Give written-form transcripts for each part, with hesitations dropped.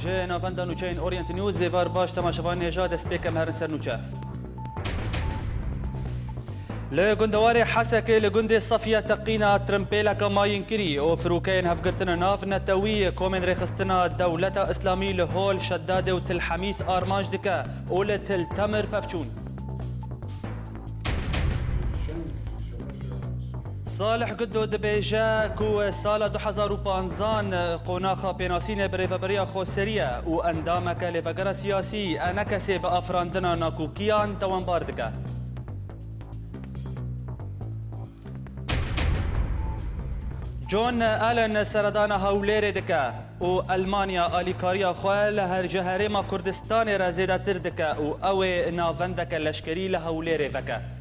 جه نافندا نوچین اورینت نیوز زیوار باش تماشاوان نژاد سپیکم هرن سر نوچه لگندوار حسک لگند صفیه تقینا ترمپیلا کماین کری او فروکین هفگرتنا ناف نتوی کومن رخستنا دولت اسلامی لهول شداد و تل حمیس آرمانج دکه اول تل تمر پفچون صالح قدو دبیجا کو سال 2015 قناخا پیناسین بریفبریا خوسریه و اندامک لفگر سیاسی انکسی به افراندنا ناکوکیان توان باردگه جون آلن سردان هولیر دکه و المانیا آلیکاریا خواه لهر جهره ما کردستان را زیده تر دکه و او ناوندک لشکری لهولیر وکه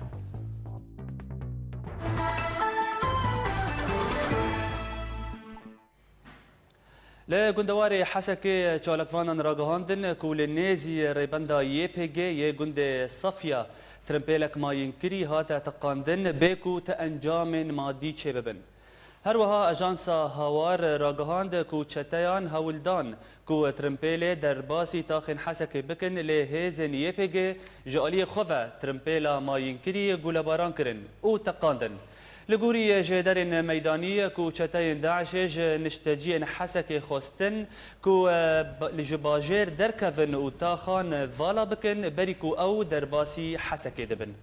لگندوار حسک چالکوانان راگهاندن کول نیزی ریبندا یه گند صفیا ترمپیلک ماین کری هاتا تقاندن بیکو تا انجام مادی چه ببن هروها اجانسا هاوار راگهاند کو چتیان هولدان کو ترمپیل در باسی تاخن حسک بکن لهزن یه جالی خوفه ترمپیلا ماین کری گولباران کرن او تقاندن لگوری جدرن میدانی کو چتین داعش نشتجین حسک خوستن کو لجباجر درکفن و تاخان والا بکن بری کو او درباسی حسک دبن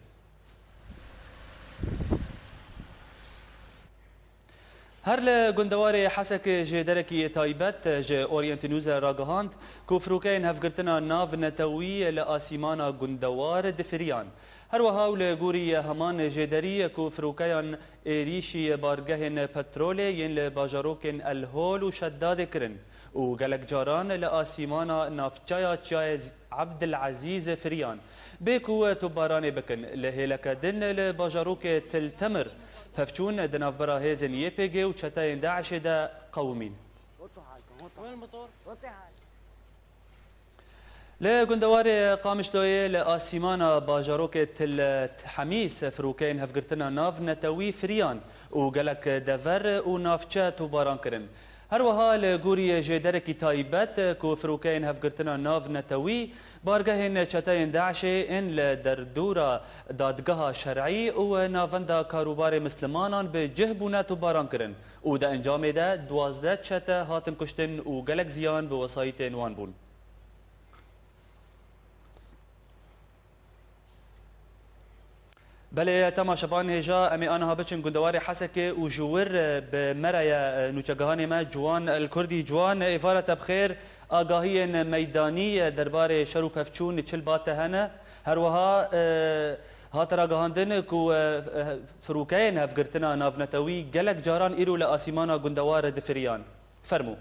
هر لگندوار حسک جدرکی تایبت ج اورینت نیوز راگهاند کو فروکین هفگرتنا ناو نتوی لآسیمانا گندوار دفریان هر وها لگوری همان جدری کو فروکیان ایریشی بارگهن پترول ین لباجاروکن الهول و شداد کرن و گلک جاران لآسیمانا نافچایا چای عبدالعزیز فریان بیکو تباران بکن لهلکدن لباجاروک تل تمر پفچون دنافبرا هیزن یپیگی و چتاین داعش دا قومین لگندوار قامشلوی لآسیمانا باجاروک تل حمیس فروکین هفگرتنا ناف نتوی فریان و گلک دور و نافچه توباران کرن هر وها لگوری جدرکی تایبت کو فروکین هفگرتنا ناف نتوی بارگهن چتاین داعش ان لدردورا دادگاه شرعی و نافندا کاروبار مسلمانان به جهبونه توباران کرن و دا انجام ده 12 چته هاتن کشتن و گلک زیان به وسایت نوان بون بله تماشاوان هجا امی آنها بچن گندوار حسک و جوور به مرای نوچگهان ما جوان الکردی جوان افارت بخیر آگاهی میدانی دربار شرو پفچون چل بات هنه هر وها هات راگهاندن کو فروکین هفگرتنا نافنتوی گلک جاران ایرو لآسیمانا گندوار دفریان فرمو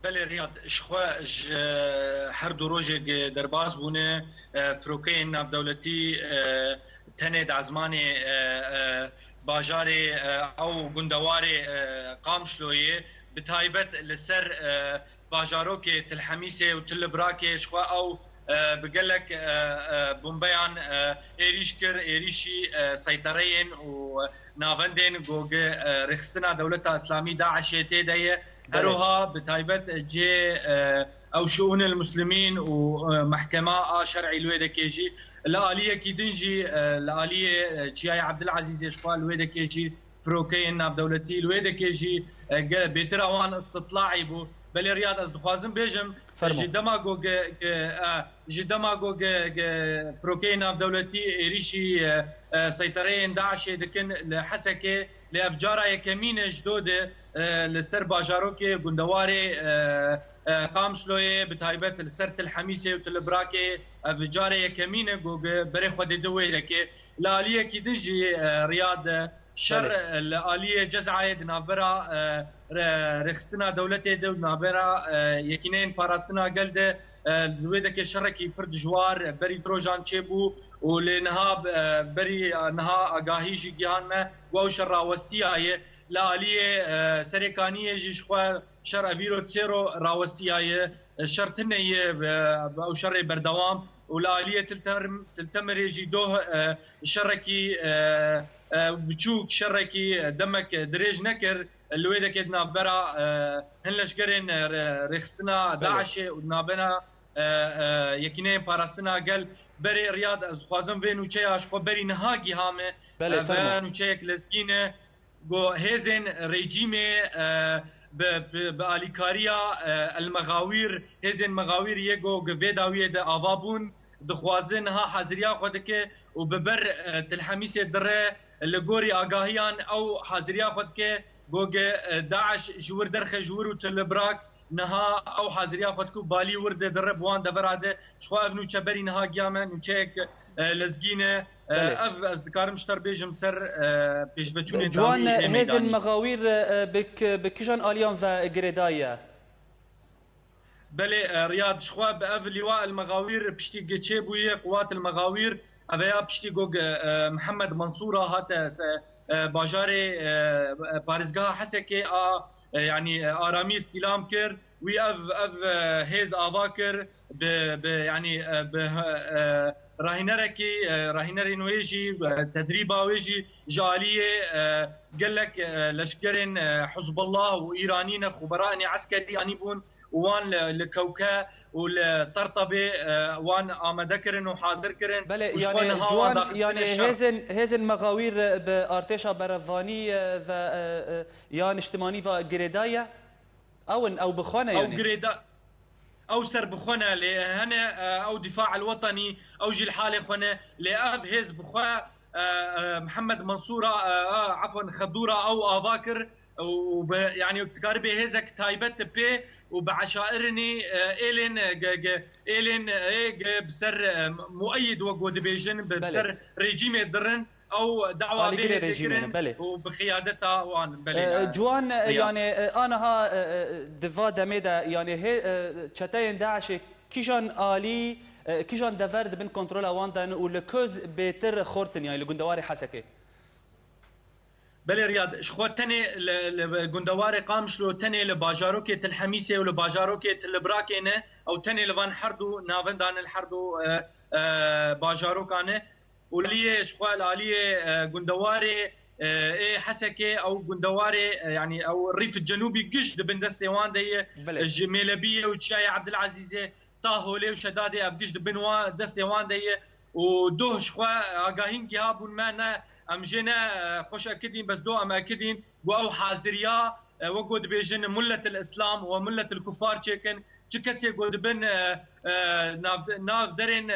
بله ریاض شخوا هر دو روز درباز بونه فروکین ناف دولتی تنه دزمان باجار او گندوار قامشلویه بتایبت لسر باجارو که تل حمیسه و تل براکه شخوا او بقلك بومبيان ايريشكر ايريشي سيطرين ونافندين جوج رخصنا دولة اسلامي داعش تيدايه هروها بتايبت جي او شؤون المسلمين ومحكمة شرعي الويدا كيجي الآلية كي تنجي الآلية جياي عبد العزيز شفا الويدا كيجي فروكين ناف دولتي الويدا كيجي بيتراوان استطلاعي بو بل رياض از دخوازم بیجم جدماغوگ فروکین ناف دولتی ایریشی سیطره داعش دکن لحسکه لافجارا یکمین جدود لسر باجاروکه گندواره قامشلویه بتایبت لسر تل حمیسه و تل براکه افجارا یکمین گوگ بری خود دوی لکه لالیه کی دنجی ریاض شر الآلية جزعة دنابرا رخصنا دولتي دو نابرا يكينين باراسنا قلده دويدك شركي برد جوار بري بروجان تشيبو ولنها بري نها اگاهيجي جهان و شر راوستي الآلية سريكانية جيشخوا شر ابيرو تسيرو راوستي شرطن او شر بردوام والآلية تلتمر يجي دوه شركي بچوك شركي دمك دريج نكر اللي كد نابرا هنلش قرن رخصنا داعش ونابنا يكينين باراسنا قال بري رياض از خوازم وين وچياش خو بري نهاجي هامه وين وچيك لسكينه جو هيزن ريجيمي باليكاريا المغاوير هيزن مغاوير يجو فيداويه د افابون دخوازن ها حاضريا خودك وببر تلحميس دره لغوري اگاهيان او حاضريا خودك گوگ داعش جور درخ جور وتلبراك نها او حاضريا خودكو بالي ورد درب وان دبراده شخو ابنو چبري نها گيامن وچيك لزگينه اف از دكارم شتر بيجم سر بيجوچون جوان هزن مغاوير بكجان اليان و گريدايه بله رياض شخو باف لواء المغاوير بشتي گچه بويه قوات المغاوير اويا بشتي گوگ محمد منصوره هات باجاري بارزگاه حسكي يعني آرامی استلام كر وي اف هيز آواكر يعني راهنري نويجي تدريبا ويجي جالية قال لك لشكرن حزب الله وإيرانيين خبراء عسكري أنيبون وان لكوكا والطرطبه وان آمدكرن وحاضر كرن بله يعني جوان يعني هزن مغاوير بارتشا برفاني و يعني اجتماعي و جريدايا او بخونه يعني او جريدا او سر بخونه لهنا او دفاع الوطني او جي الحاله خونه لاف هز بخوا محمد منصوره عفوا خضوره او افاكر يعني تقاربي هزك تايبت بي وبعشائرني إلين بسر مؤيد وقود بيجن بسر ريجيم درن او دعوه به وبقيادتها وان جوان يعني انا ها دفا دميدا يعني هي تشتين داعش كيجان آلي كيجان دفرد بن كنترول واندن ولكوز بيتر خورتن يعني لجندواري حسكي بله رياض شخو تاني لجندواري قامشلو تاني لباجاروكي تلحميسي ولباجاروكي تلبراكينه او تاني لبان حردو نافندان الحردو باجاروكانه وليه شخو الاليه جندواري ايه حسكي او جندواري يعني او الريف الجنوبي قش دبن دستيوان دي الجميلبيه وتشاي عبد العزيز طاهولي وشدادي ابقش دبن دستيوان دي ودوه شخو اگاهين كي هابون معنا ام جينا خوش اكدين بس دو ام اكدين او حاضريا وقود بيجن ملة الاسلام وملة الكفار تشيكن تشكسي قود بن ناف درين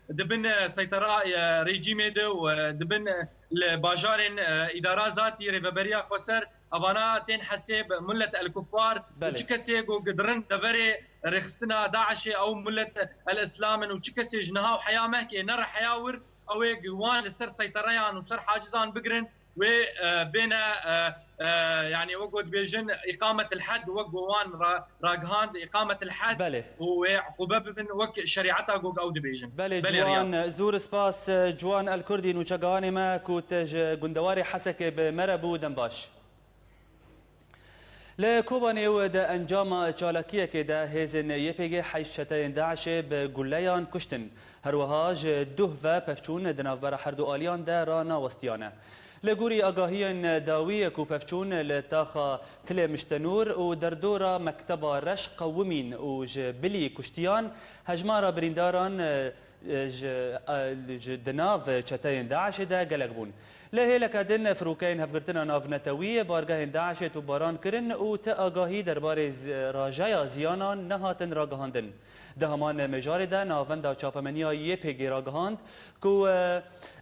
دبن سيطرة ريجيمي دو دبن الباجارين ادارة ذاتي ريفابريا خسر افانا تين حسب ملة الكفار تشكسي قود درن دبري رخصنا داعش او ملة الاسلام وتشكسي جنها وحياه مهكي نرى حياور او جوان السر سيطريان وسر حاجزان بقرن وبين يعني وقود بيجن اقامه الحد وقوان راغهاند اقامه الحد وعقوبه بن وك شريعتها جوج او دبيجن بله جوان زور سباس جوان الكردي نوچغاني ما كوت جندواري حسكه بمربو دنباش لكوباني ودا انجام چالاكيه كده هزن يپيگه حيشتين داعش بگوليان كشتن هروهاج دوه و پفچون دنافبر حردو آليان ده رانا وستيانه لگوری آگاهی داوی کو پفچون لتاخا تل مشتنور و در دورا مکتب رش قومین و بلی کشتیان هجمارا برینداران دناف چتاین داعش ده گلک بون لهی لکدن فروکین هفگرتنا ناف نتوی بارگاه داعش تو باران کرن و تا آگاهی درباره راجای زیانان نهاتن راگهاندن ده همان مجاری ده ناوندا چاپمنیا یپیگی راگهاند کو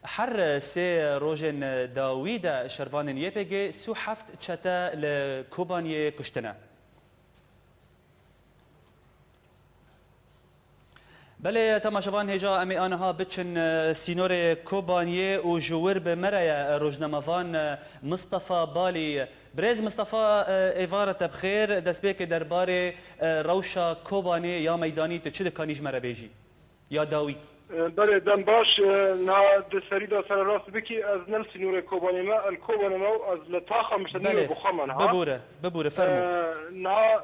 حر سي روجن داويدا شرفان يبيجي سو حفت چتا لكوبانيه كشتنا بله تماشاوان هجا امي انها بچن سينور كوبانيه و جوور بمرايا روجنمافان مصطفى بالي بريز مصطفى ايفاره بخير دسبيك درباري روشا كوبانيه يا ميداني تشد كانيج مربيجي يا داوي بله دم باش نا دسريدا سر راس بكي از نلسي نور الكوبانيما از لطاخه مش نور بخمن ها ببوره فرمو نا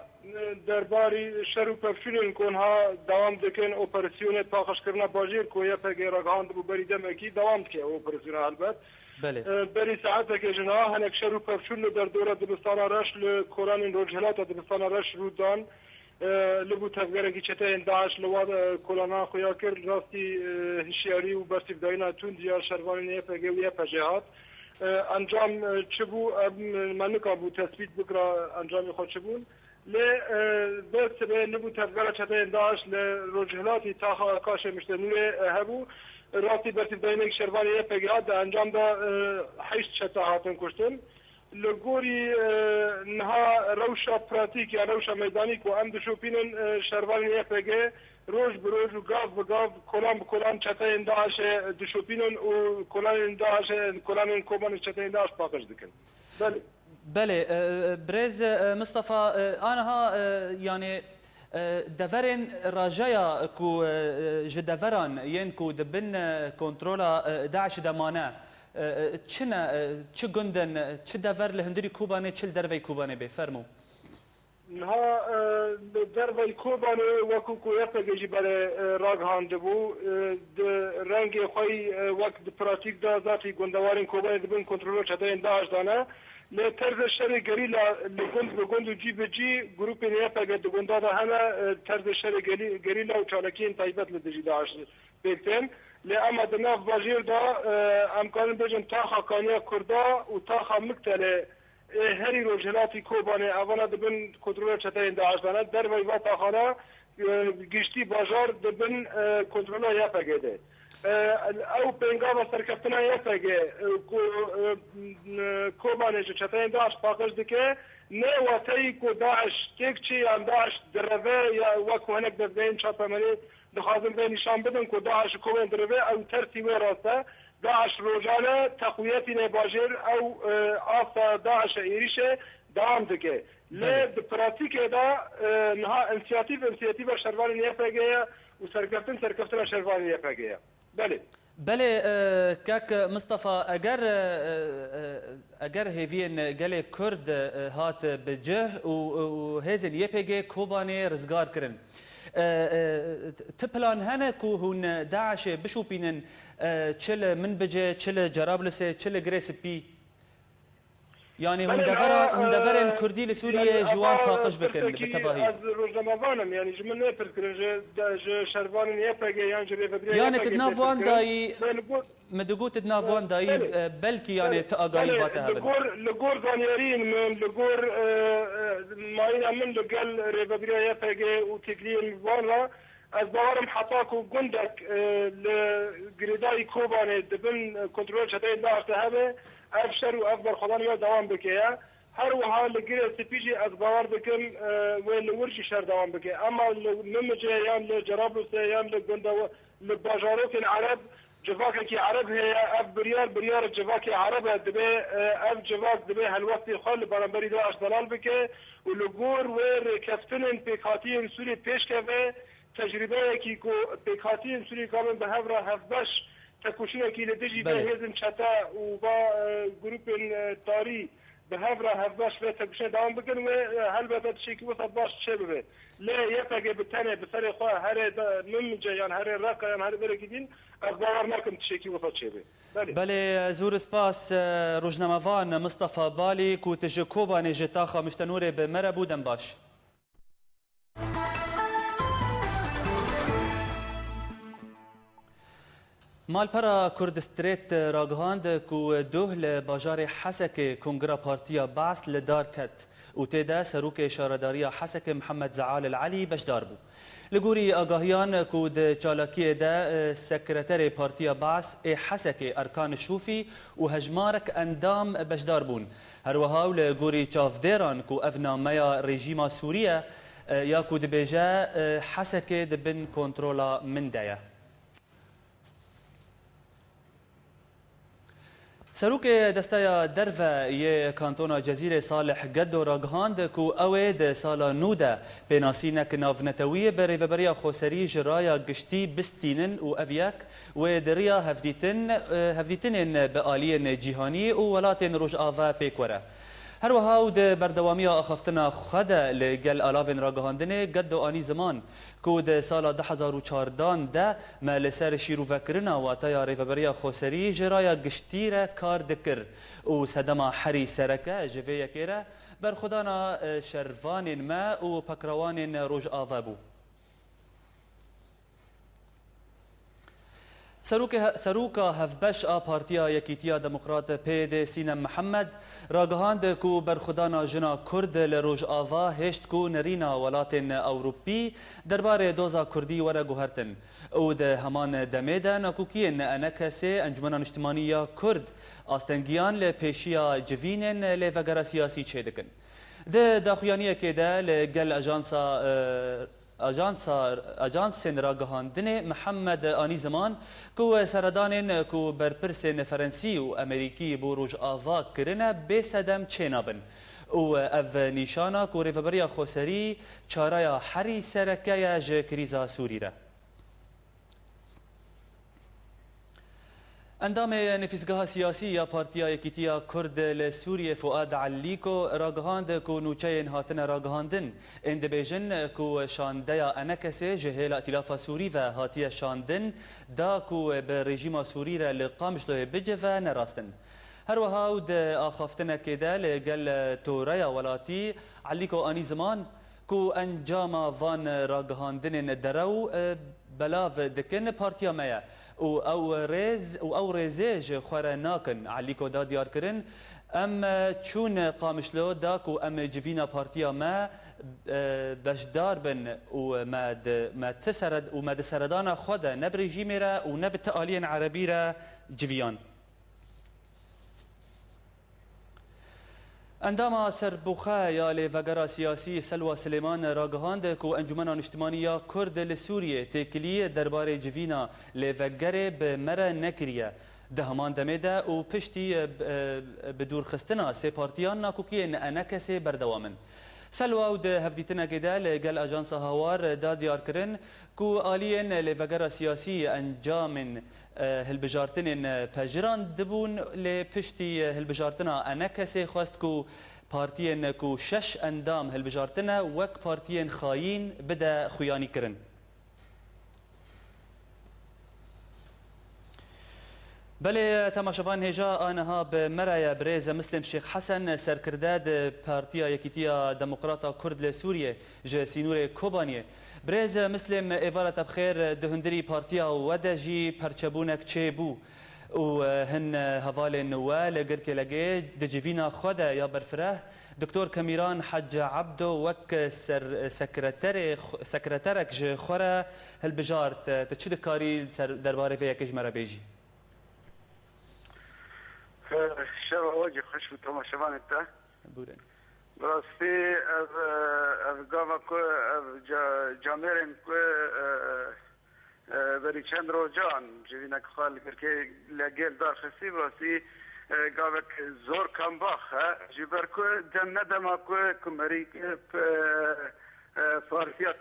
درباری شر و پفشون کنها دوام دکن اپراسیون پاخشکرنا باجیر که یه پگه رگهاند بو بری دمکی دوام که اپراسیون البته بله بری ساعت که جنها هنک شر و پفشون در دوره دبستان رش لکوران روجهلات دبستان رش رودان لبو تفگره کی چته داعش لواد کلانا خویا کرد راستی هشیاری و برسیف داینا تون دیار شروانی یه پگه و یه پجهات انجام چبو منکا بو تثبیت بکرا انجام خود چبون ل بس به نبو تفگره چته داعش لروجهلاتی تا کاش مشتنوی هبو راستی برسیف داینا شروانی یه پگهات انجام دا 8 چته هاتن کشتن لگوری نها روشا پراتیک یا روشا میدانی که ام دشوپینن شروانی یپگه روز بروز و گاف بگاف کلان بکلان چطه انداعش دشوپینن و کلان انداعش کلان کومان چطه انداعش پاکش دکن. بله بله برز مصطفى آنها يعني دفرن راجايا كو جدفران ين كو دبن كنترولا داعش دمانه چنه چه گندن چه دور لهندری کوبانه چه دروی کوبانه بفرمو نها دروی کوبانه وکو کو یپگی بر راگ هاندبو رنگ خوی وقت پراتیک دا ذاتی گندوارین کوبانه دبن کنترل چته انداز دانه ل طرز شر گریلا لگند بگند جی به جی گروپ یپگ دگندا دا همه طرز شر گریلا و چالکین تایبت لدجی داعش بکتن لأما دناف باجير دا امكان بجن تاخا كانيا كردا و تاخا مكتله هري روجهلاتي كوباني اولا دبن كنترول چتين داعش دانا در ويبا تاخانا گشتي باجار دبن كنترول يپگه ده او پنگاوا سرکفتنا یپگه كوباني چتين داعش پاکش دکه نه واتي کو داعش تک چي ام داعش دروه یا وکو هنک دبین چاپمنی دخوازم به نشان بدن که داعش کوین دروه او ترسی و راسته داعش روزانه تقویتی نباجر او آسا داعش ایریشه دوام دکه لی پراتیک دا نها انسیاتیو شروانی نیپگه و سرکفتن شروانی نیپگه بله بله کاک مصطفى اگر هیوین گله کرد هات بجه و هزل یپگه کوبانه رزگار کرن تبلان هنا كو هون داعش بشو بينن چل من بجه چل جرابلسه چل گريس بي يعني هون دفرن كردي لسوريا جوان طاقش بكن بالتفاهي از روزنامه‌وانم يعني جمله نفكر شروان يفرق يعني جري يعني تنافون داي مدقو تنافون داي بلكي يعني تاغاي باتها لغور زانيرين من لغور ماينا من لقال ريبابريا يفرق وتكلين وانا از باورم حطاكو قندك لجريداي كوباني دبن كنترول شتاي داعش هذا افشر و افضل خدان دوام بکه هر وها لگیر سپیجی از باور بکن و لورجی شر دوام بکه اما نمجه یان لجرابلس یان لگندا لباجاروك العرب جواك کی عرب هي اف بريار جواك عرب دبه اف جواك دبه هالوقت خال برانبری داعش دلال بکه و لگور و کفتن پیکاتی سوری پیش که تجربه کی کو پیکاتی سوری کامل به هفرا هفبش تكوشنا كي لدجي بهزم شتا وبا جروب الطاري بهفرة هفباش في تكوشنا داون بكن وهل بدأت شيء وصل باش شبه لا يفقى بالتاني بسرعة خا هري نمجة يعني هري الرقة يعني هري بركدين أخبار ناكم تشيكي وصل شبه بله زور سپاس روزنامه‌وان مصطفى بالي کو تجکوبا نجتاخا مشتنوره به مربو دنباش مالپرا کردستریت راگهاند کو دوه باجار حسک کنگرا پارتیا بعث لدار کت و تیدا سروک شارداری حسک محمد زعال العلی بشدار بو لگوری آگاهیان کو د چالاکی دا سکرتر پارتیا بعث حسک ارکان شوفی و هجمارک اندام بشدار بون هر وهاو لگوری چافدیران کو افنامه رژیم سوریه یا کو دبیجه حسک دبن کنترولا من دایه سروک دستایا درفا ی کانتونا جزیره صالح گدو راگهاند کو اوید سالا نودا بناسینک نافنتویه بری و بریا خوسری جرایا گشتی بستینن و اویاک و دریا هفدیتنن به آلین جیهانی و ولاتن روش آوا پیکوره هروها و د بردوامیا اخفتنا خدا لگل آلاوین را گهاندنه گد و آنی زمان که د سال 2014 ده ما لسر شیرو وکرنا و تایا ریفبریا خوسری جرایا گشتیره کار دکر و سدما حری سرکه جوه یکیره بر خدانا شروان ما و پکروان روژ آوه بو. سروکا هفبش پارتیا یکیتیا دموکرات پید سینم محمد راگهاند کو برخدانا جنا کرد لروج آوا هشت کو نرینا ولات اوروپی درباره دوزا کردی ورا گوهرتن او ده همان دمیده ناکوکین انکسی انجمنان اجتماعی کرد آستنگیان لپیشیا جوینن لوگرا سیاسی چه دکن ده داخویانیه که ده لگل اجانس راگهاندن محمد آنی زمان کو سردان کو برپرس فرنسی و امریکی بو روج آوا کرنه بسدم چینابن او اف نیشانا کو ریفبریا خوسری چارایا حری سرکه ج کریزا سوری را اندام نفیزگاه سیاسی یا پارتیا یکیتیا کرد لسوریه فؤاد علیکو راگهاند کو نوچه هاتن راگهاندن اند بیجن کو شانده انکسه جهل ائتلاف سوری و هاتیه شاندن دا کو به رژیم سوری را لقامش له بجه و نراستن هر وها د اخافتنه کده لگل توره ولاتی علیکو آنی زمان کو انجام وان راگهاندن درو بلاو دکن پارتیا میا او رزج خور ناکن علیکو دا دیار کرن ام چون قامشلو داک و ام جوینا پارتیا ما بشدار بن و ما تسرد و ما دسردان خود نب رژیم را و نب تعالین عربی را جویان اندام سربوخه یا لوگرا سیاسی سلوى سلیمان راگهاند کو انجمنان اجتماعی کرد لسوریه تکلیه درباره جوینا لوگر به مره نکریه ده همان دمیده و پشتی بدور خستنا سی پارتیان ناکوکی انکسی بردوامن سلوى و ده هفدیتنا کده لگل اجانس هاوار دا دیار کرن کو آلین لوگرا سیاسی انجام هلبجارتن پجران دبون لپشتی هلبجارتنا انکسی خواست کو پارتین کو شش اندام هلبجارتنا وک پارتین خاین بده خویانی کرن بله تماشاوان هجا آنها به مرای برز مسلم شیخ حسن سرکرداد پارتیا یکیتیا دموکراتا کرد لسوریه ج سینور کوبانیه برز مسلم ایوارت بخیر دهندری پارتیا ودجی پرچبونک چه بو و هن هوال نوال گرک لگه دجوینا خود یا برفره دکتور کمیران حج عبدو وک سکرترک ج خوره هلبجارت تچد کاری درباره فی یکش مرا بیجی شب واجه خوش بود تماشاوان تا بودن براستی از گاوا کو جامرن کو بری چند روزان جوینا خال که لگل دار خسی براستی گاوا زور کم باخ جبر کو دم ندم کو کمری پارتیا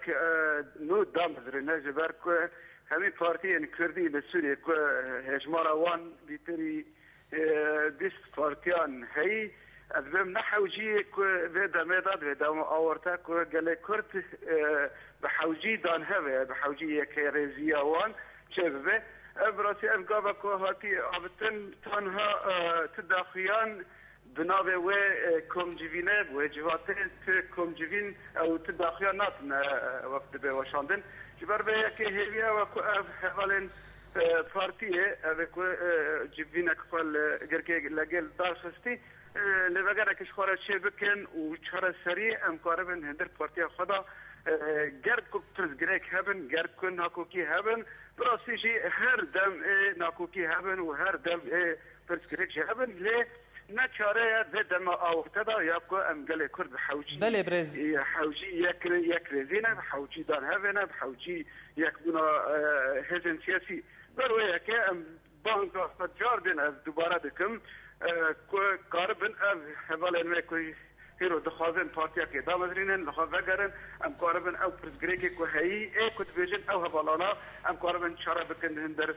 نو دام درنه جبر کو همین پارتی کردی به سوریه کو هجمارا وان بیتری دست پارتیان هی از بهم نحوجی که ویدا میداد ویدا آورتا که گله کرد به حوجی دان هوا به حوجی یک رزیاوان چه به براسی افگابا که هاتی آبتن تنها تداخیان بنابه و کم جوینه و جواته کم جوین او تداخیان ناتن وقت به وشاندن جبر به یک هیویا و که حوالین پارتیه اوه جبینه کفال گرکه لگل دار خستی لوگره کش خوره چه بکن و چهار سری امکاربن هندر پارتیا خدا گرد کو پرزگریک هبن گرد کو ناکوکی هبن براستی جی هر دم ناکوکی هبن و هر دم پرزگریک هبن لی نچاره ده دم آوخته دا یا کو امگل کرد حوجی بله برز حوجی یک رزینه حوجی دار هبنه حوجی یک بنا هزن سیاسی برویه که بانک استجار بین از دوباره دکم که کاربن از حوال علمه که هيرو دخوازن بارتيا كي دامزرينن لخوازن ام قاربن او برزغريكي كو هي اي كتبيجن او هبالانا ام قاربن شربكن هندر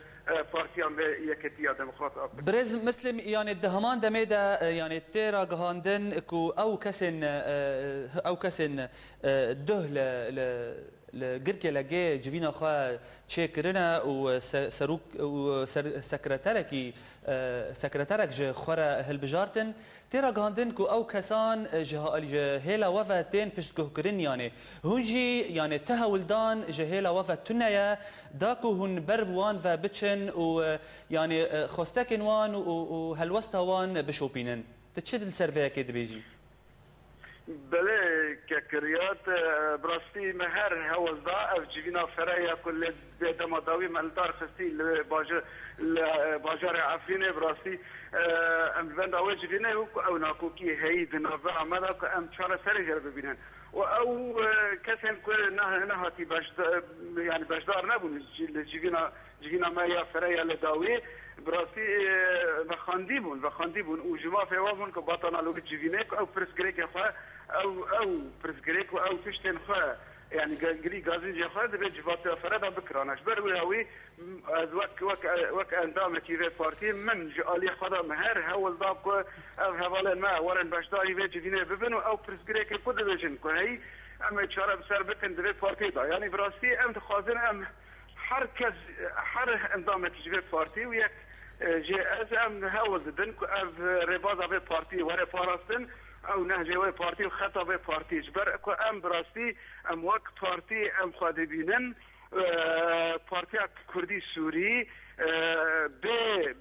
بارتيا يكتيا ديمقراط برز مسلم يعني الدهمان دميدا يعني تيرا غاندن كو او كسن ده لجركي لجي جفينا خا تشيكرنا وسروك وسكرتارك جه خورا هالبجارتن تيرا غاندن كو او كسان جهيلا وفاتين بشكو كرين يعني هونجي يعني تهولدان جهيلا وفاتنيا داكو هن بربوان وبتشن ويعني خوستكن وان وهالوستا وان بشوبينن تشد السيرفي كده بيجي بله ككريات براستي مهر هوزدا او جينا فرايا كل دمداوي مالدار خستي باجار عفينه براستي ام بند او جينا او ناكوكي هي دنافا عمدا ام شار سرجر ببينن او كسن كل نهاتي باش يعني باشدار نبون جينا ما يا فرايا لداوي براسي بخانديبون وجما في وابون كباطنا لو جيفينيك او برسكريك خا او برسكريك او تشتن خا يعني قري غازين جخا دبي جبات فردا بكراناش بروي وك اندام كيف بارتي من جالي خدا مهر هول داك او هوال ما ورن باشداري في جيفيني ببنو او برسكريك كودفيجن كهي اما شرب سربتن دبي بارتي دا يعني براسي ام تخازن ام حركز انضامت جبه بارتي وياك جي از ام هاوز دنك اف رباضه به بارتي ورا فارستن او نهجه وي بارتي وخطا به بارتي جبر اكو ام براستي ام وقت بارتي ام خادبينن بارتي كردي سوري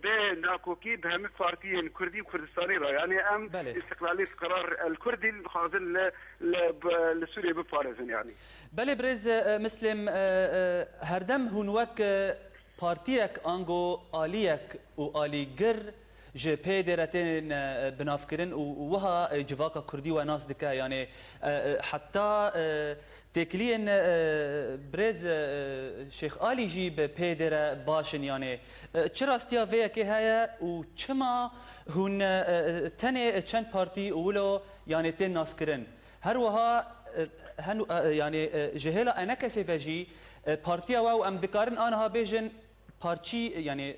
به ناكوكي بهم بارتيين كردي وكردستاني را يعني ام استقلاليه قرار الكردي الخاضن لسوريا بفارزن يعني بله برز مسلم هردم هنوك بارتيك انجو آليك و آليگر جه پیدرتين بنافكرن وها جواكا كردي وناس دكا يعني حتى تكلين برز شيخ آلي جي بپیدر باشن يعني چرا استيا كي هيا وچما هن تنه چند بارتي ولو يعني تن ناس كرن هر وها يعني جهلا انا كسفجي بارتيا واو ام دكارن انها بيجن بارتي يعني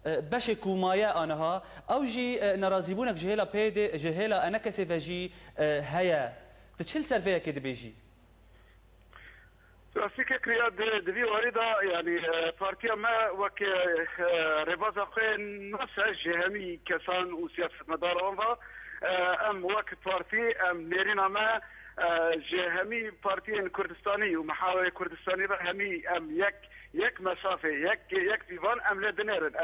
باش كومايا انها او جي نرازيبونك جهلا بيد جهلا انا كسفجي هيا تشل سرفيا كده بيجي راسيك كرياد دبي واردا يعني بارتيا ما وك رباطه قين نفس جهمي كسان وسياسه مدار ام وك بارتي ام نيرينا ما جهمي بارتيين كردستاني ومحاور كردستاني همي ام يك مسافه يك ديوان ام لا دنيرن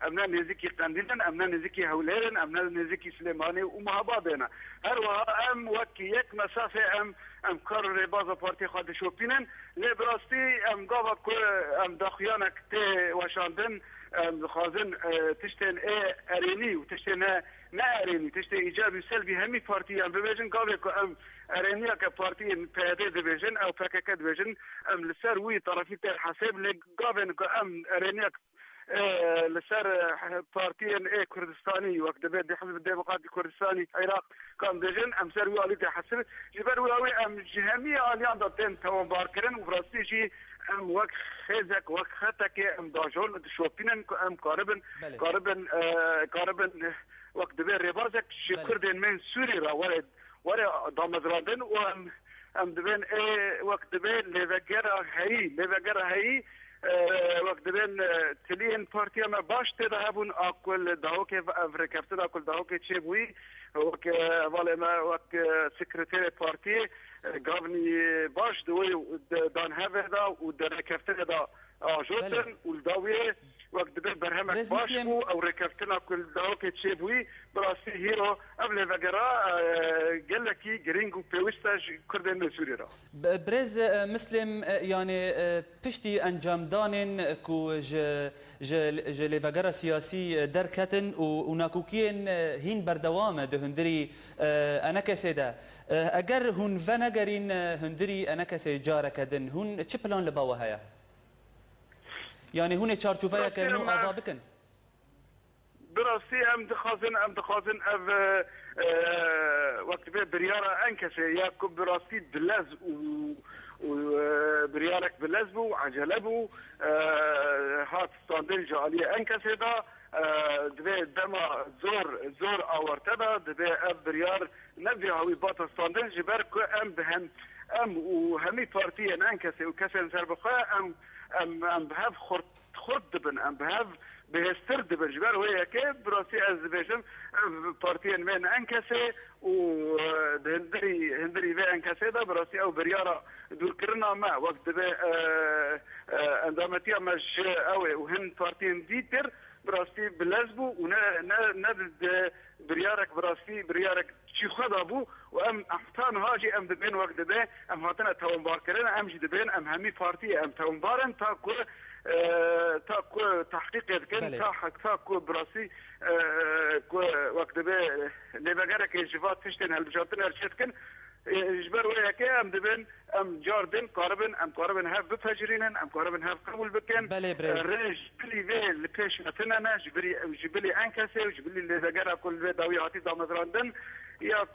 امنا نزيكي قنديلن امنا نزيكي هوليرن امنا نزيكي سليماني ومهبابنا هروا ام وك يك مسافه ام كار رباز بارتي خاد شوبينن لبراستي ام قاوا ام دخيانك تي واشاندن خازن تشتن اريني وتشتن نا اريني تشتن ايجابي وسلبي همي بارتي ام بيجن قاوا ام ارينيا كبارتي بيدي ديفيجن او باكاكا ديفيجن ام لسر وي طرفي تاع حساب لي قاوا ام ارينيا لسر بارتيين كردستاني وقت بيد حزب الديمقراطي الكردستاني العراق كان ديجن ام سروي علي تحسب جبر ولاوي ام جهميه اللي عندها تن توان باركرن وفراسي شي ام وقت خزك وقت خطك ام داجون شوبينن ام قاربن وقت بيد ريبازك شي كردين من سوريا ورا دامزراندن وام دبن وقت بيد ليفجر هي وقت بين تلين بارتي ما باش تذهبون اكل داوك افريقيا اكل داوك تشيبوي وك والله ما وك سكرتير بارتي غافني باش دوي دان هذا ودركفتنا دا جوتن والداويه وقت بين برهمك باشو او ركفتنا كل داوك تشيبوي براسي هيرو قبل فقرا قال لك جرينجو بيوستاج كردن سوريا برز مسلم يعني بشتي انجام دانن كو ج لفقرا سياسي دركتن وناكوكين هين بردوام دهندري انا كسيدا اگر هن فنگرين هندري انا كسي جاركدن هن چه بلان لباوا هيا يعني هن چارچوفايا كانو ازابكن براسي ام دخازن اف وقت برياره انكسه ياكب براسي بلاز وبريارك بلزبو عجلبو هات ستاندل جالية انكسه دا دبي دما زور اورتدا دبي اف بريار نبي هاوي باتا ستاندل جبركو ام بهم ام وهمي بارتيا انكسه وكسن سربخا ام بهاف خرد دبن ام بهاف بهستر دبن جبر وهي كيف براسي از بيجم بارتيا من انكسه وهندري في انكسه دا براسي او بريارة دور كرنا ما وقت دبي اندامتيا مش اوي وهن بارتيا ديتر براسي بلازبو وند بريارك براسي بريارك شي خدا بو وام احتان هاجي ام دبين وقت دبي ام هاتنا توم باركرنا ام جي دبين ام همي بارتي ام توم بارن تاكو تحقيق يمكن تاكو براسي وقت دبي لبقرك الجفات فيشتن هالبجاتن ارشتكن جبر وياك ام دبن ام جاردن قاربن هاف بفجرينن ام قاربن هاف قبول بكن ريج بلي فيل كيش مثلا جبلي انكسه وجبلي اللي زغرا كل داوياتي دا مزراندن يا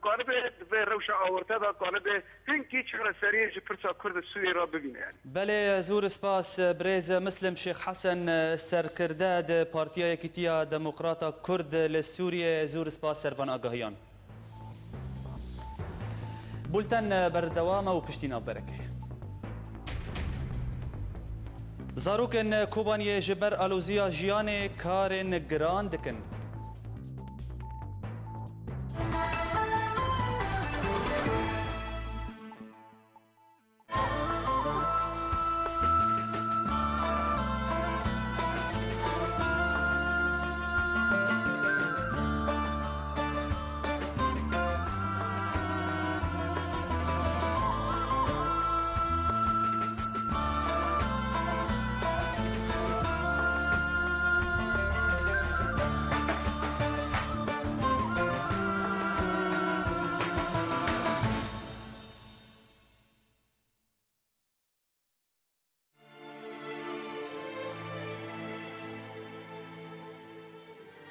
قاربه بروشه اورتدا قاربه هنكي شهر سريع جبرتا كرد السوري رابين يعني بله زور سپاس بريز مسلم شيخ حسن سركرداد بارتيا يكتيا ديمقراطا كرد لسوريا زور سپاس سرفان آگاهيان بولتن بردوامه و پشتینا برکه زاروکن کوبانی جبر آلوزیا جیان کارن گراندکن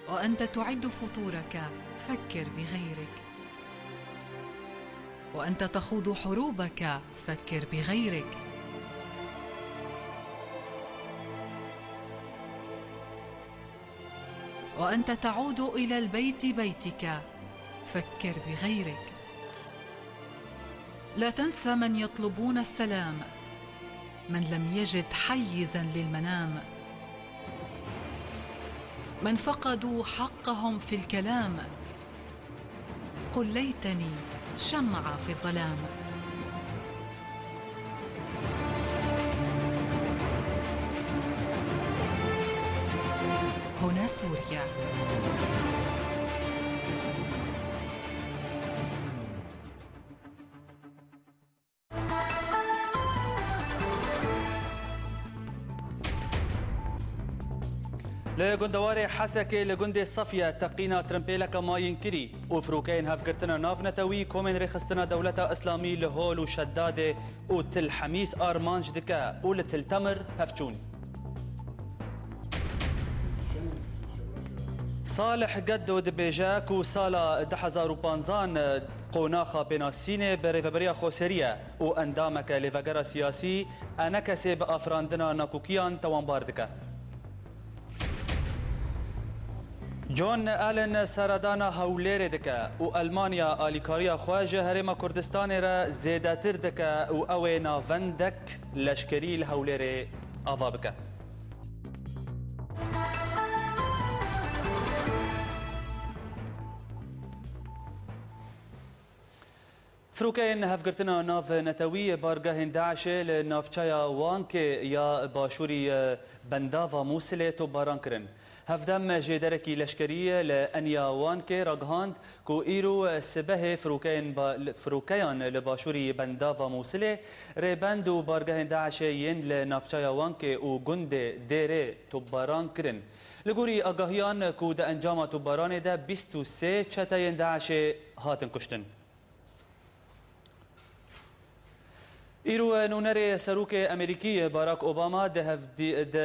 وأنت تعد فطورك فكر بغيرك، وأنت تخوض حروبك فكر بغيرك، وأنت تعود إلى البيت بيتك فكر بغيرك. لا تنسى من يطلبون السلام، من لم يجد حيزاً للمنام، من فقدوا حقهم في الكلام. قل ليتني شمعة في الظلام. هنا سوريا. لگندوار حسکه لگند صفیه تقینا ترمپیلک ما ينكري وفروكين هفكرتنا ناف نتوي كومن رخصتنا دولة اسلامي لهول وشداده وتل حميس ارمانج دكا ولتل تمر هفچون صالح قد ودبيجاك وسالا دحزار وبانزان قوناخا بناسينه بريفبريا خوسريه واندامك لفقرا سياسي انكسي بافراندنا ناكوكيان توانباردكا جون آلن سردانا هولیر دکه و المانیا آلیکاریا خواجه هرما کردستان را زیادتر دکه و اوه ناوندک لشکری الهولیر آوا بکه. فروكين هفقرتنا ناف نتوي بارگاه داعش لنافچايا وانك يا باشوري بندافا موسلة تو بارانكرن هفدم جدركي لشكرية لأنيا وانك راغهاند كو إيرو سبه فروكيان لباشوري بندافا موسلة ريباندو بارگاه داعش ين لنافچايا وانك و گند ديري تو بارانكرن لغوري آگاهيان كو دا انجام تو باران دا 23 چتاين داعش هاتن كشتن ایرو نونر سروک امریکی باراک اوباما ده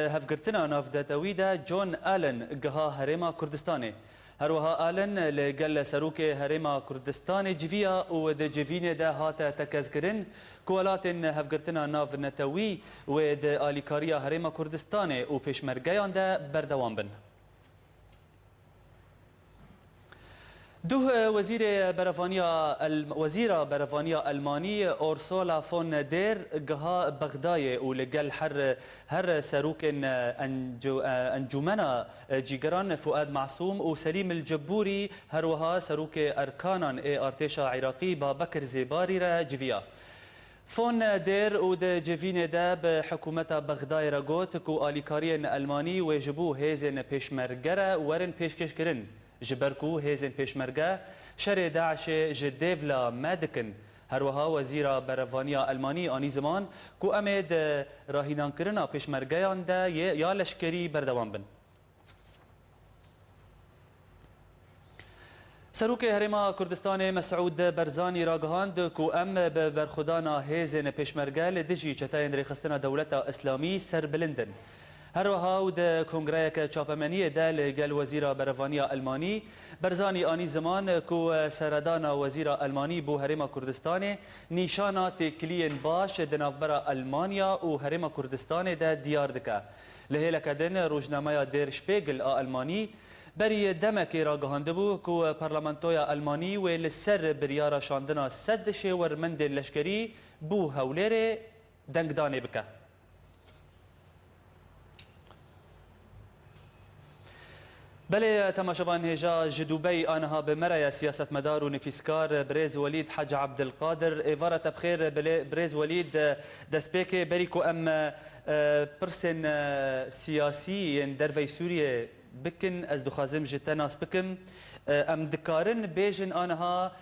هفگرتنا ناف دتویدا جون آلن گها هرما کردستانه. هروها آلن لگل سروک هرما کردستان جویا و ده جوین ده هات تکذکرن کوالات هفگرتنا ناف نتوی و ده آلیکاریا هرما کردستانه و پیشمرگیان ده بردوام بن. دو وزیر برفانیا المانی اورسولا فون دیر گها بغدای و لگل هر سروک انجمنا جیگران فؤاد معصوم و سلیم الجبوری هروها سروک ارکانان ارتشا عراقی با بکر زیباری را جویا. فون دیر و ده جوین ده به حکومت بغدای را گوت کو آلیکارین المانی و جبو هیزن پیشمرگره ورن پیشکش کرن. جبركو هيزن بيشمرگا شر داعش جديفلا مادكن هروها وزير برفانيا الماني آني زمان كو امد راهينان کرنا بيشمرگيان دا يا لشكري بردوان بن. سروک هرما کردستان مسعود برزانی راگهاند کو ام به برخودانا هیزن پیشمرگل دجی چتاین ریخستنا دولت اسلامی سر بلندن. هروها و ده کنگره چاپمنی ده لگل وزیر برفانیا المانی برزانی آنی زمان کو سردانا وزیر المانی بو هرما کردستان نیشانا تکلین باش دنافبرا المانیا و هرما کردستان ده دیار دکه لهیلک دن روزنامه دیر شپیگل المانی بری دمکی را گهانده بو کو پارلمانتویا المانی و لسر بریارا شاندنا صد شور مند لشکری بو هولیر دنگدانه بکه. بله تماشاوان هجا جدوبي آنها بمرأي سياسة مدار ونفيسكار بريز وليد حج عبد القادر إيفارة بخير بريز وليد دسبيكي بريكو أم برسن سياسي درفي سوريا بكن از دخازم جتناس بكم أم دكارن بيجن آنها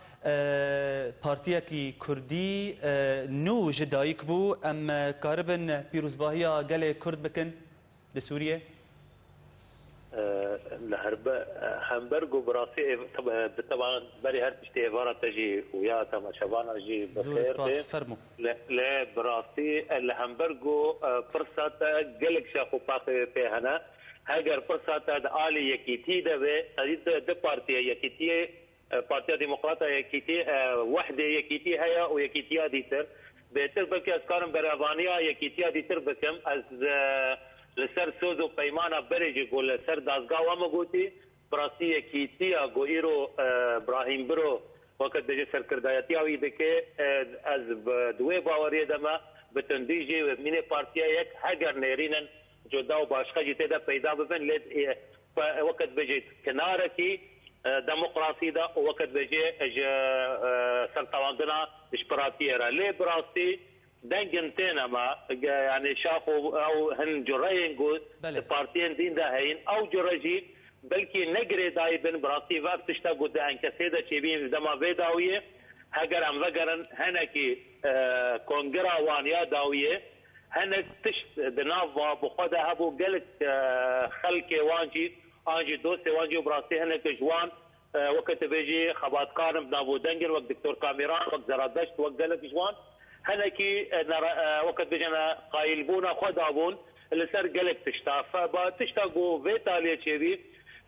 بارتيكي كردي نو جدايك بو أم كاربن بيروزباهية قال كرد بكن لسوريا لهرب همبرغ وبراسي طبعا بري هر تشتي عباره تجي ويا تما شبانا جي بخير فرمو لا براسي الهمبرغ فرصه قلق شافو باقي في هنا هاجر فرصه عالي يكيتي ده ده بارتي يكيتي بارتي ديمقراطيه يكيتي وحده يكيتي هيا ويكيتي ديتر بيتر بك اسكارم برافانيا يكيتي ديتر بكم از لسر سوز و پیمانا برجی گو لسر دازگاه وام گوتی براسی کیتیا گو ایرو ابراهیم برو وقت دجی سرکردایتی آوی دکه از دوی باوری دما بتندیجی و مین پارتیا یک هگر نیرینن جدا و باشقه جیته دا پیدا ببن لید وقت بجی کناره کی دموقراسی دا وقت بجی سرطواندنا اشپراتیه را لی براسی دنجنتين ما يعني شافوا او هن جرين قول بارتين دين ده هين او جرجي بلكي نقري دايبن براسي فاب تشتاقوا ده ان كسيده تشيبين دما فيداويه هاجر ام وقرن هنكي كونغرا وانيا داويه هنك تشت دنافا بخدا ابو قلت خلكي وانجي انجي دوسي وانجي براسي هنك جوان وقت بيجي خبات قارم بنابو دنجر وقت دكتور كاميران وقت زرادشت وقت قلت جوان هنكي وقت بجنا قايلبونا خدابون اللي سر قلب تشتا فبتشتاقوا فيتا ليتشيبي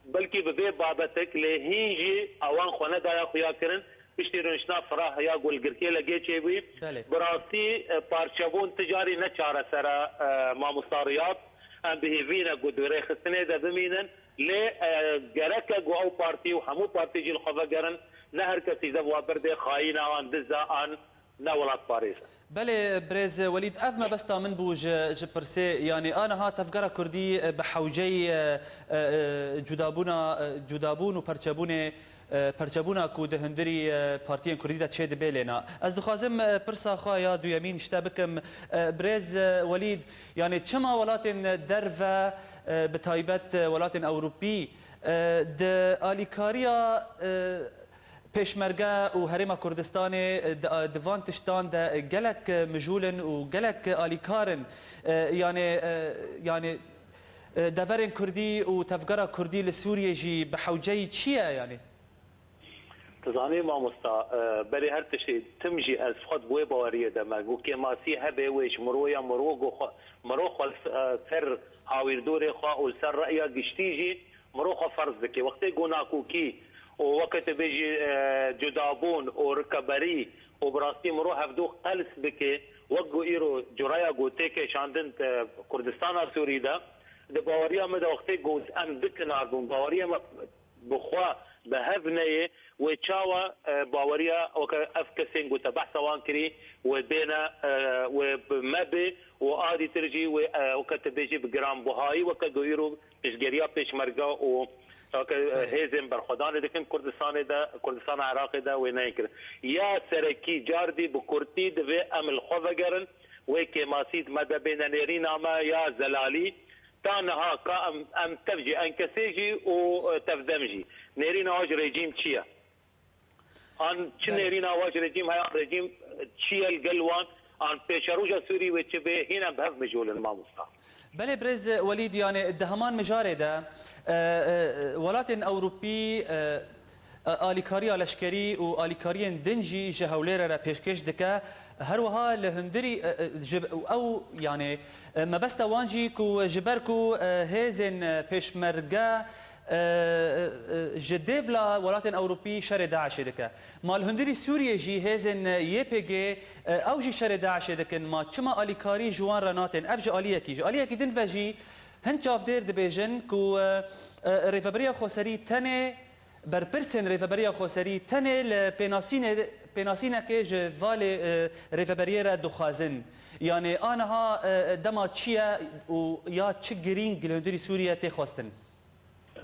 بلكي ببي بابتك لهيجي اوان خونه دايا خويا كرن بيشترون شنا فراه يا قول قركي لقيتشيبي براسي بارشابون تجاري نشاره سرا ما مصاريات ام بهيفينا قدوري خسنه ده بمينن لي جركا او بارتي وحمو بارتي جي الخفقرن نهر كسي زبوا برده خاينا وان دزا ان نولات باريس. بله بريز وليد أفما بس من بوج جبرسي يعني أنا هات أفكار كردي بحوجي جدابون وبرشابونا كود هندري بارتيان كردي تشيد بيلنا. از دخازم برسا خايا دو يمين شتابكم بريز وليد يعني كما ولاتن درفة بتايبت ولاتن أوروبي د آليكاريا پیشمرگه و هرما کردستان دوان تشتان ده گلک مجولن و گلک آلیکارن يعني دورن کردی و تفکر کردی لسوریه جی بحوجه چیه يعني؟ تزاني ما مستا بري هر تشي تمجي از خود بوي باوريه دما جو كيماسي هبه ويش مرويا مروخ سر هاوير دوري خا والسر رايا قشتيجي مروخ فرض بكي وقت قناكو كي ووقت بيجي جدابون وركبري وبراستي مروح بدوخ قلس بكي وقو ايرو جرايا قوتيكي شاندن كردستان سوري دا باوريا مدى وقتي قوز ام بكنا باوريا بخوا بهفنيه وتشاوا باوريا وكافكسين قلت بحث وانكري وبينا وبمبي وادي ترجي وكتبيجي بجرام بوهاي وكدويرو بيشجريا بيشمرقا و هيزم برخدان لكن كردستان دا كردستان عراقي دا وينكر يا سركي جاردي بكرتي دفي ام الخوفجرن وكي ماسيد مدى بين نيرينا ما يا زلالي تانها كام ام تفجي انكسيجي وتفدمجي نيرينا واج ريجيم تشيا ان نيرينا واج ريجيم هاي ريجيم تشيا القلوان ان بيشروجا سوري وتشبه هنا بهف مجول الماموستا بله برز وليد يعني الدهمان مجارده ولاتن اوروبي آلیکاری لشکری و آلیکاری دنجی جهولیر را پیشکش دکه هر وها لهندری او يعني ما بس توانجي كو جبركو هيزن پیشمرگه جديفلا ولاتن اوروبي شر داعش دكه مال هندري سوريا جي هيزن يبيجي او جي شر داعش دكن ما تشما اليكاري جوان رناتن افج اليكي دن فجي هن شاف دير دبيجن كو ريفابريا خوسري تنه بربرسن ريفابريا خوسري تنه لبيناسينا كي فالي ريفابريا دخازن يعني انها دما تشيا ويا تشجرين هندري سوريا تخواستن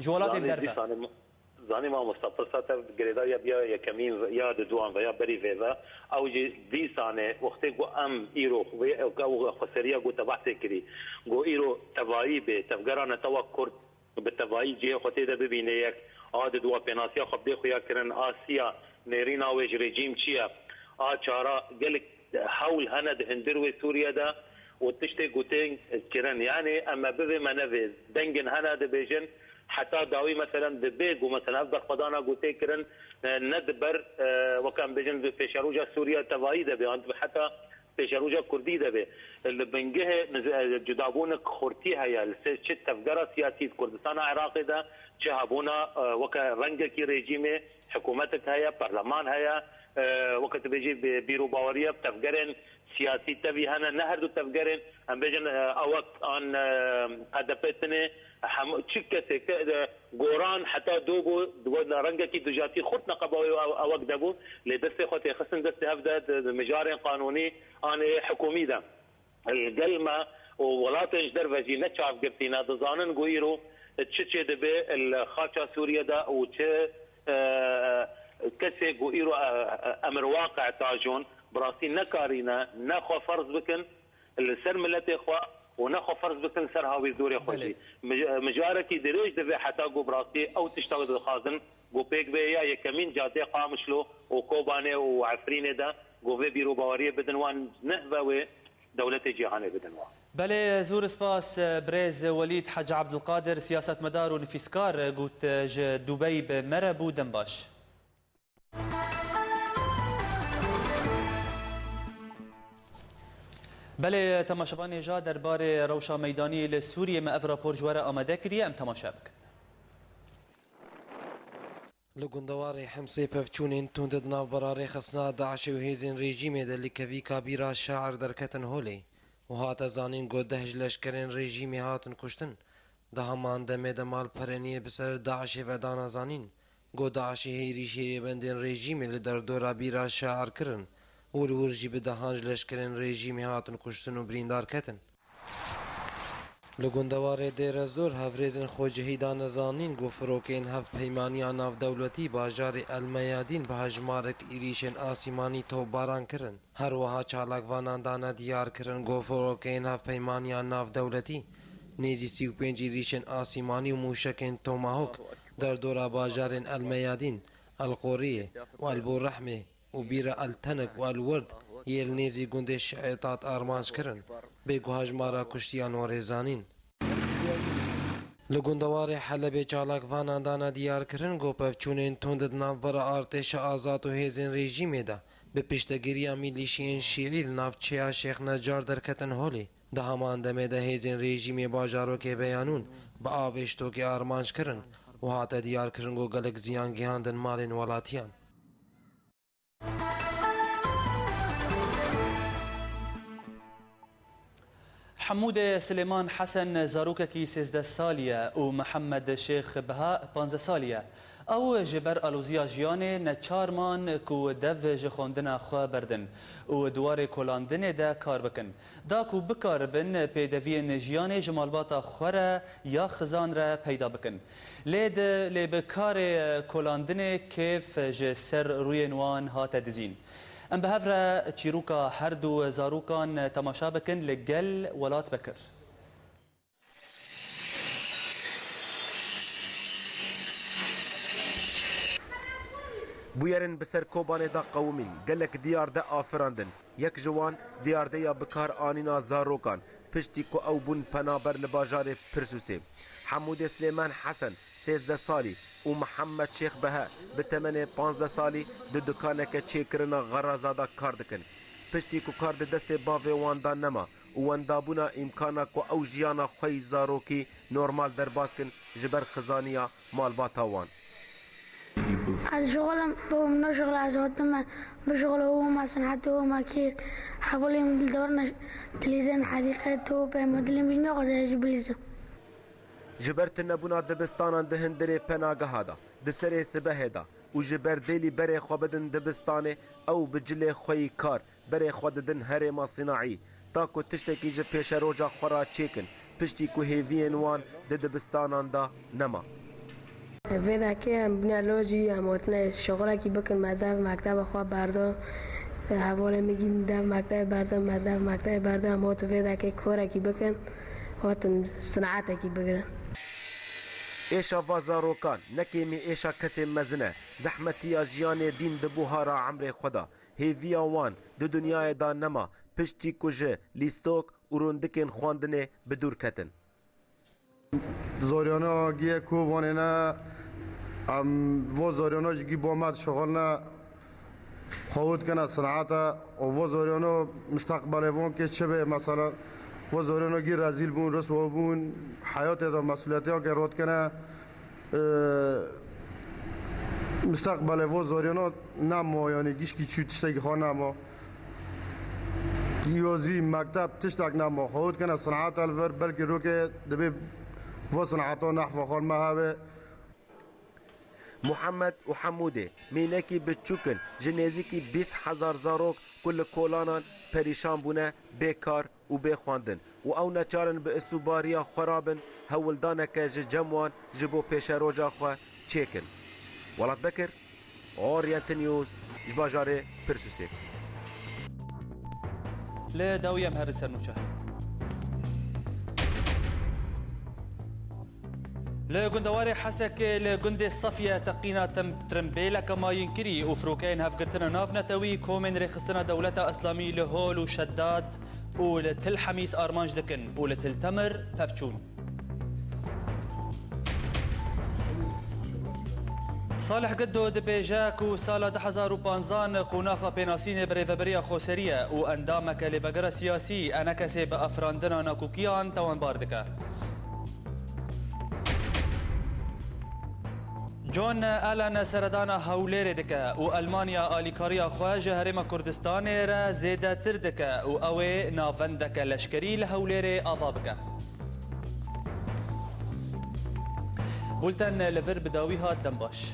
جوالات الدرفة زاني ما مستقصة جريدا يا كمين يا دوان ويا بري فيفا أو دي سنة وقت جو أم إيرو أو خسرية جو تبعت كري جو إيرو تبعي بتفجرنا توكر بالتبعي جه خطي ده ببينيك عاد دوا بناسيا خبدي خويا كرن آسيا نيرينا ويج رجيم شيا شارع قالك حول هند هندروي سوريا ده وتشتي قوتين كرن يعني أما بذي منافذ دنجن هند بيجن حتى داوي مثلا دبيج ومثلا افضل قضانا قوتي كرن ندبر وكان بيجن في شروجا سوريا تبعي ده حتى في شروجا كردي ده اللي بنجه جدابونك خورتي هيا شت تفجر سياسي كردستان عراقي ده شهبونا وكا رنجكي ريجيمي حكومتك هيا برلمان هيا وقت بيجي بيرو باوريا بتفجرن سياسي تبي هنا نهر دو تفجرن ام بيجن اوقت ان ادبتني تشكسه غوران حتى دوغو رنجكي دجاتي خطنا قبوي اوقت دبو لدست خوتي خصن دست هفدد مجارين قانوني ان حكومي ده القلمه ولاتنج درفجي نتشاف قبتينا دزانن غويرو تشتشي دبي الخاچا سوريا ده او كسي غويرو امر واقع تاجون براسي نكارينا ناخو فرض بكن السر ملتي اخوا وناخو فرض بكن سر هاوي دوري خوشي مجاركي دريج دبي حتى جو براسي او تشتغل الخازن جو بيك بيا يكمين جاتي قامشلو وكوباني وعفريني ده جو بيرو باوريه بدنوان نهبوي دولتي جيهاني بدنوان بله زور سپاس برز وليد حج عبد القادر سياسة مدار ونفيسكار قوت دبي بمربو دنباش بله تماشاوان جا درباره روشا میدانی لسوریه ما افرا پرجواره آماده کریه ام تماشا بک لگندواری حمسی پفچونین توند ناو براره خصنا داعش و هیزین رژیم دلی کوی کابیرا شاعر درکتن هولی و هات زانین گو دهج لشکرین رژیمی هاتن کشتن ده همان دمه دمال پرنیه بسر داعش و دانا زانین گو داعش هیری شیری بندین رژیمی لدر دورا بیرا شاعر کرن ورجی به دهانج لشکرین رژیمی هاتن کشتن و بریندار کتن لگندوار دیر زور هفریزن خوجهی دان زانین گو فروکین هف پیمانی ناو دولتی باجار المیادین به هجمارک ایریشن آسیمانی تو باران کرن هر وها چالاکوانان دانا دیار کرن گو فروکین هف پیمانی ناو دولتی نیزی 35 ایریشن آسیمانی و موشکین توماهوک در دورا باجار المیادین القوریه و البورحمه و بیر التنک و الورد یل نیزی گندش شعیطات آرمانش کرن بگو هجمارا کشتیان و ریزانین لگندوار حلب چالاک وانان دانا دیار کرن گو پفچونین تند ناور ارتش آزاد و هیزن رژیم ده به پشتگیری میلیشین شیعی نافچه شیخ نجار در کتن هولی ده همان دمه ده هیزن رژیم باجارو که بیانون با آوشتو که آرمانش کرن و هاته دیار کرن گو گلک زیان گیاندن مالین ولاتیان. حمود سليمان حسن زاروككي 13 سالية ومحمد شيخ بهاء 15 سالية او جبر الوزيا جياني نچارمان كو دف جخوندنا خوا بردن و دوار کولاندن ده کار بکن دا کو بکار بن پیدوی جیاني جمالباتا خوره یا خزان را پیدا بکن لید لی بکار کولاندن کیف جسر روی نوان هات دزین ام بهفره چیروکا هر دو زاروکان تماشا بکن لگل ولات بکر. بویرن بسر کوبانه دا قومین گلک دیار دا آفراندن یک جوان دیار دا یا بکار آنینا زاروکان پشتی کو او بون پنابر لباجار پرسوسه حمود سلیمان حسن 13 سالی و محمد شیخ بها به تمن 15 سالی دو دکانه که چه کرنا غرازادا کار دکن پشتی کو کار دست باوی واندا نما و واندابونا امکانا کو او جیانا خوی زاروکی نورمال در باسکن جبر خزانیا مال باتاوان از شغلم با شغل از هاتم بشغل هو ما صنعته هو ما كير حاولين دورنا تليزن حديقته وبمدلين بينا غزاج بليزه جبرت نبونا دبستان دهندري پناگه دا دسره سبه دا و جبر دیلی بره خوابدن دبستانه او بجله خوی کار بره خواددن هرما صناعی تا کو تشتکی جه پیش روجا خورا چیکن پشتی کو هیوین وان دبستانان دا نما ویدا که بنیالوجی هموتنه شغله کی بکن مدف مکتب خواب بردا حواله میگیم دف مکتب بردا مدف مکتب بردا هموت ویدا که کوره کی بکن هاتن صنعته کی بگرن ایشا وازاروکان نکیمی ایشا کسی مزنه زحمتی جیان دین دبوهارا عمر خدا هیویا وان دو دنیای دا نما پشتی کجه لیستوک و روندکن خواندنه بدور کتن زوریانا گیه کوبانه نه و زوریانا جگی بامد شغل نه خود کنه صنعتا و زوریانا مستقبل وان که چه به مثلا و زوریانا گی رزیل بون رسوا بون حیات دا مسئولیتی ها که رود کنه مستقبل و زوریانا نما یعنی گیش کی چو تشتگی خواه نما ریاضی مکتب تشتگ نما خود کنه صنعت الور بلکه رو که دبی و صنعتا نحو خال مهبه محمد و حموده مینکی بچوکن جنیزی کی 20,000 زاروک کل کولانان پریشان بونه بیکار و بخواندن و او نچارن به استوباریا خرابن هولدانه که جموان جبو پیش روجا خواه چیکن ولات بکر اورینت نیوز جباجاره پرسوسه لداوية مهر سرنوشة لجندواري حسك لجند الصفية تقينا ترمبيلا كما ينكري وفروكين هفقرتنا نافنا توي كومن رخصنا دولة اسلامي لهول وشداد ولتل حميس ارمانج دكن ولتل تمر ففتشون صالح قدو دبيجاك وسالة 2015 قناخة بيناسين بريفبريا خوسرية واندامك لبقرة سياسي انا كسي بافراندنا ناكوكيان توان باردكا جون آلان سردانا هولير دكا و ألمانيا آليكاريا خواجه هرم كردستان را زيادة تردكا و أوي نافندك لشكري لهولير آفابكا بولتن لفر بداويها دنباش